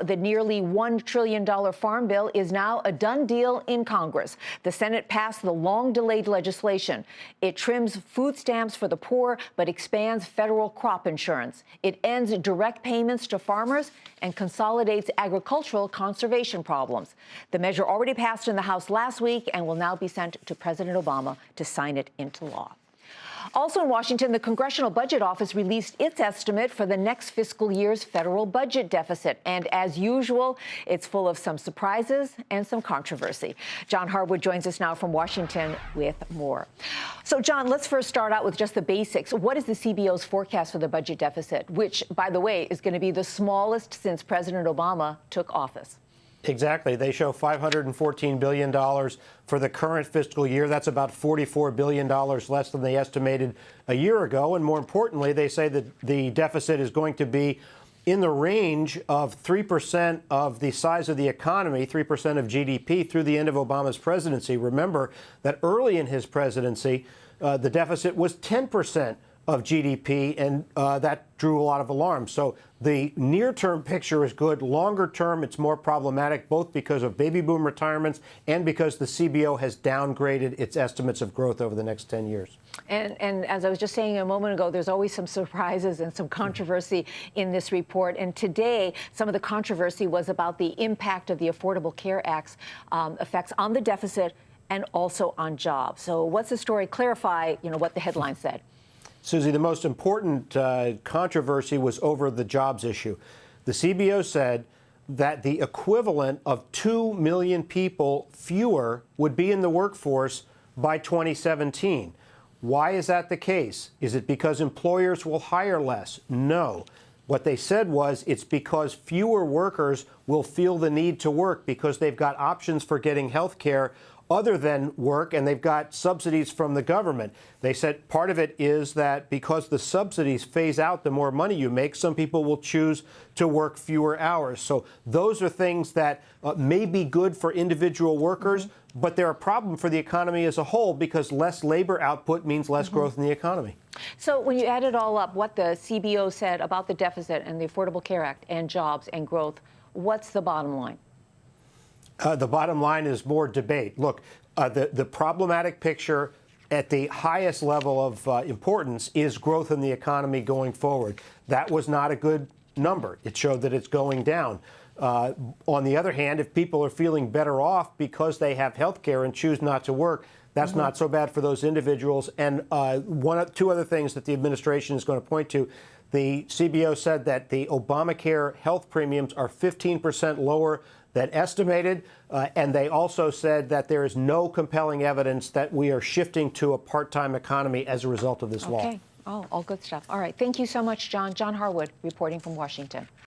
the nearly $1 trillion farm bill is now a done deal in Congress. The Senate passed the long-delayed legislation. It trims food stamps for the poor, but expands federal crop insurance. It ends direct payments to farmers and consolidates agricultural conservation problems. The measure already passed in the House last week and will now be sent to President Obama to sign it into law. Also in Washington, the Congressional Budget Office released its estimate for the next fiscal year's federal budget deficit. And as usual, it's full of some surprises and some controversy. John Harwood joins us now from Washington with more. So, John, let's first start out with just the basics. What is the CBO's forecast for the budget deficit, which, by the way, is going to be the smallest since President Obama took office? Exactly. They show $514 billion for the current fiscal year. That's about $44 billion less than they estimated a year ago. And more importantly, they say that the deficit is going to be in the range of 3% of the size of the economy, 3% of GDP through the end of Obama's presidency. Remember that early in his presidency, the deficit was 10% of GDP, and that drew a lot of alarm. So the near-term picture is good. Longer term, it's more problematic, both because of baby boom retirements and because the CBO has downgraded its estimates of growth over the next 10 years. And as I was just saying a moment ago, there's always some surprises and some controversy in this report. And today, some of the controversy was about the impact of the Affordable Care Act's effects on the deficit and also on jobs. So what's the story? Clarify, what the headline said. Susie, the most important controversy was over the jobs issue. The CBO said that the equivalent of 2 million people fewer would be in the workforce by 2017. Why is that the case? Is it because employers will hire less? No. What they said was it's because fewer workers will feel the need to work because they've got options for getting health care other than work, and they've got subsidies from the government. They said part of it is that because the subsidies phase out the more money you make, some people will choose to work fewer hours. So those are things that may be good for individual workers, but they're a problem for the economy as a whole because less labor output means less growth in the economy. So when you add it all up, what the CBO said about the deficit and the Affordable Care Act and jobs and growth, what's the bottom line? The bottom line is more debate. Look, the problematic picture at the highest level of importance is growth in the economy going forward. That was not a good number. It showed that it's going down. On the other hand, if people are feeling better off because they have health care and choose not to work, that's not so bad for those individuals. And two other things that the administration is going to point to. The CBO said that the Obamacare health premiums are 15% lower than estimated, and they also said that there is no compelling evidence that we are shifting to a part-time economy as a result of this law. Okay. Oh, all good stuff. All right. Thank you so much, John. John Harwood reporting from Washington.